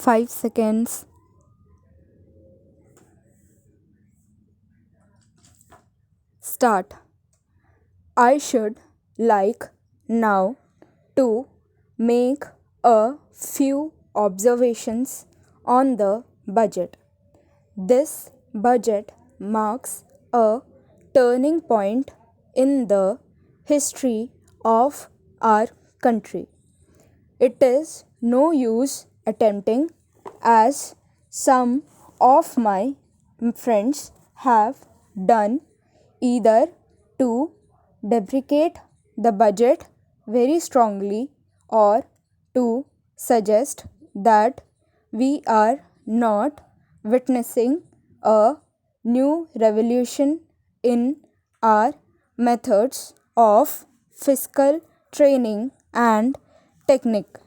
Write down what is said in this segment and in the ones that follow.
5 seconds. Start. I should like now to make a few observations on the budget. This budget marks a turning point in the history of our country. It is no use attempting, as some of my friends have done, either to deprecate the budget very strongly or to suggest that we are not witnessing a new revolution in our methods of fiscal training and technique.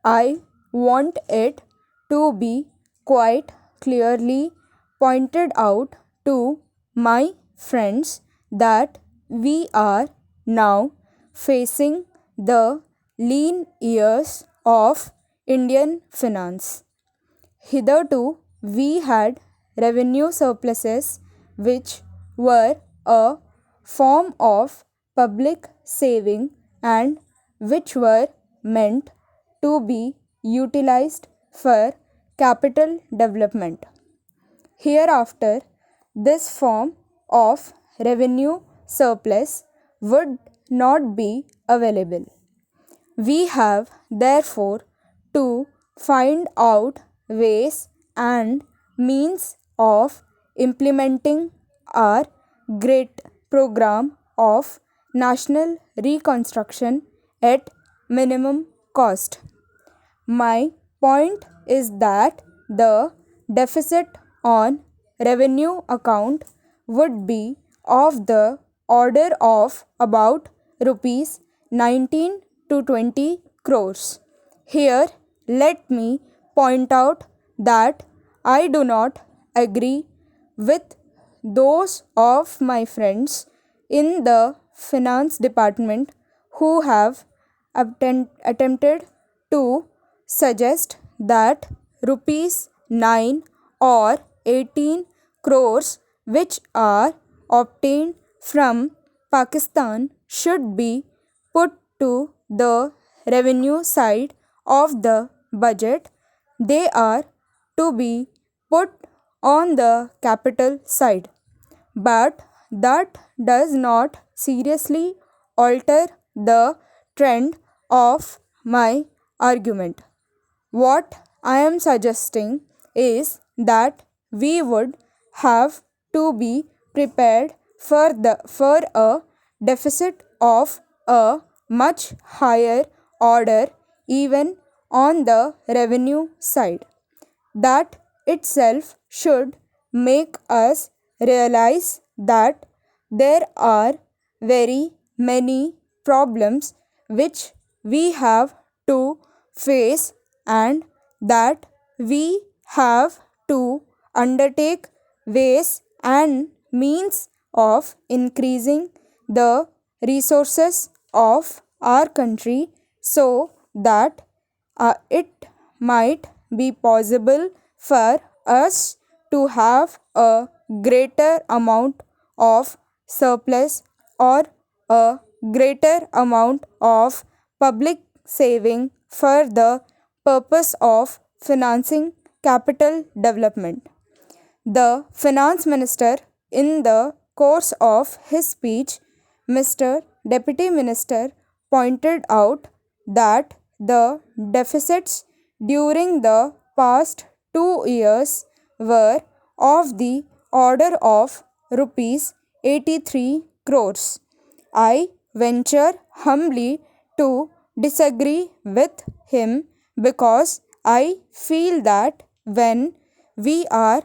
I want it to be quite clearly pointed out to my friends that we are now facing the lean years of Indian finance. Hitherto, we had revenue surpluses which were a form of public saving and which were meant to be utilized for capital development. Hereafter, this form of revenue surplus would not be available. We have therefore to find out ways and means of implementing our great program of national reconstruction at minimum cost. My point is that the deficit on revenue account would be of the order of about rupees 19 to 20 crores. Here, let me point out that I do not agree with those of my friends in the finance department who have attempted to suggest that rupees 9 or 18 crores which are obtained from Pakistan should be put to the revenue side of the budget. They are to be put on the capital side. But that does not seriously alter the trend of my argument. What I am suggesting is that we would have to be prepared for a deficit of a much higher order even on the revenue side. That itself should make us realize that there are very many problems which we have to face and that we have to undertake ways and means of increasing the resources of our country so that it might be possible for us to have a greater amount of surplus or a greater amount of public saving for the purpose of financing capital development. The finance minister, in the course of his speech, Mr. Deputy Minister pointed out that the deficits during the past 2 years were of the order of rupees 83 crores. I venture humbly to disagree with him because I feel that when we are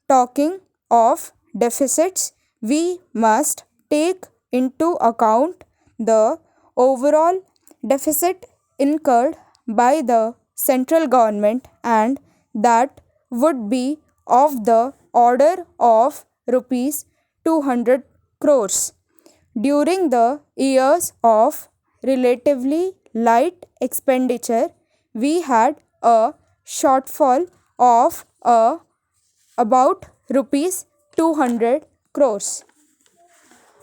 talking of deficits, we must take into account the overall deficit incurred by the central government and that would be of the order of rupees 200 crores. During the years of relatively light expenditure, we had a shortfall of about rupees 200 crores.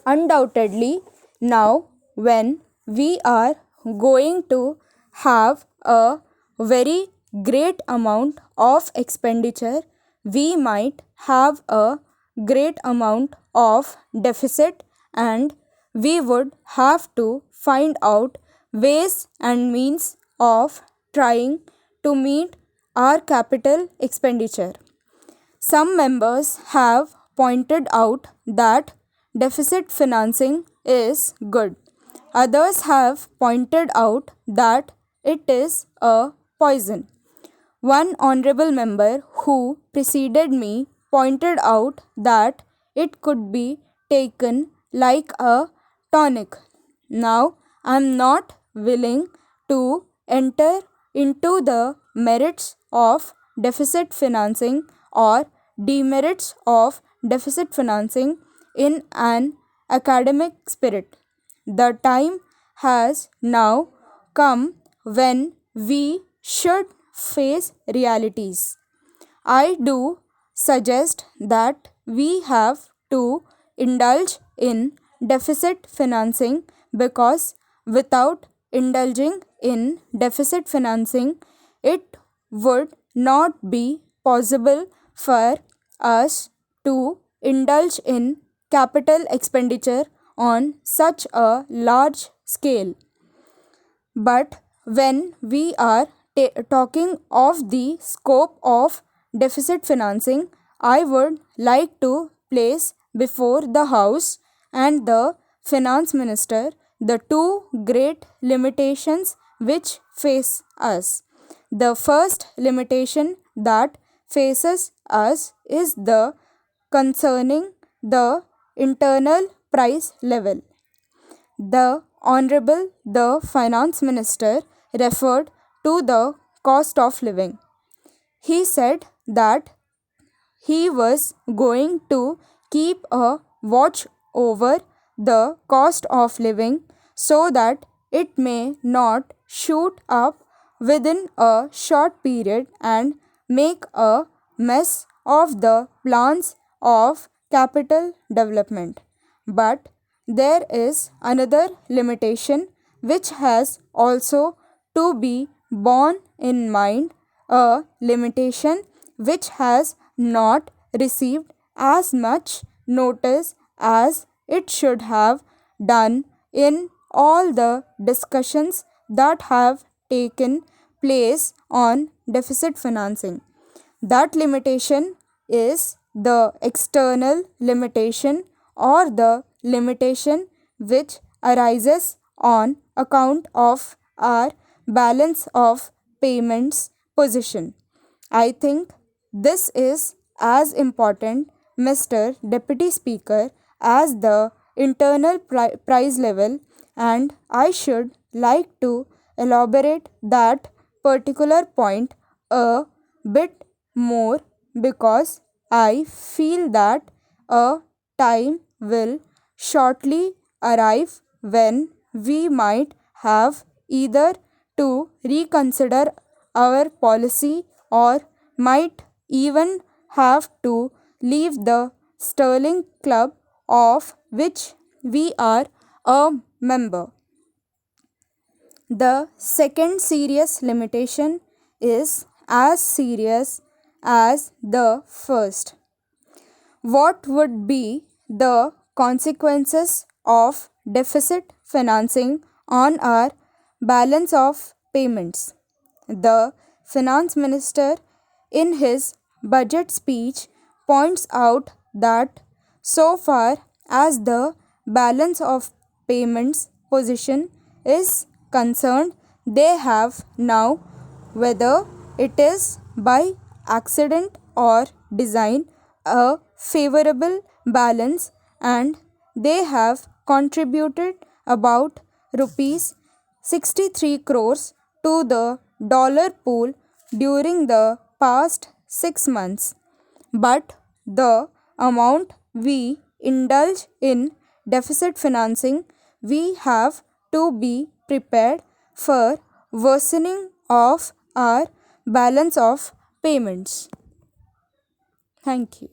Undoubtedly, now when we are going to have a very great amount of expenditure, we might have a great amount of deficit, and we would have to find out ways and means of trying to meet our capital expenditure. Some members have pointed out that deficit financing is good. Others have pointed out that it is a poison. One honorable member who preceded me pointed out that it could be taken like a tonic. Now, I am not willing to enter into the merits of deficit financing or demerits of deficit financing in an academic spirit. The time has now come when we should face realities. I do suggest that we have to indulge in deficit financing, because without indulging in deficit financing, it would not be possible for us to indulge in capital expenditure on such a large scale. But when we are talking of the scope of deficit financing, I would like to place before the House and the Finance Minister the two great limitations which face us. The first limitation that faces us is the concerning the internal price level. The Honorable the Finance Minister referred to the cost of living. He said that he was going to keep a watch over the cost of living so that it may not shoot up within a short period and make a mess of the plans of capital development. But there is another limitation which has also to be borne in mind, a limitation which has not received as much notice as it should have done in all the discussions that have taken place on deficit financing. That limitation is the external limitation, or the limitation which arises on account of our balance of payments position. I think this is as important, Mr. Deputy Speaker, as the internal price level, and I should like to elaborate that particular point a bit more, because I feel that a time will shortly arrive when we might have either to reconsider our policy, or might even have to leave the Sterling Club of which we are a member. The second serious limitation is as serious as the first. What would be the consequences of deficit financing on our balance of payments? The Finance Minister, in his budget speech, points out that so far as the balance of payments position is concerned, they have now, whether it is by accident or design, a favorable balance, and they have contributed about rupees 63 crores to the dollar pool during the past 6 months. But the amount we indulge in deficit financing, we have to be prepared for worsening of our balance of payments. Thank you.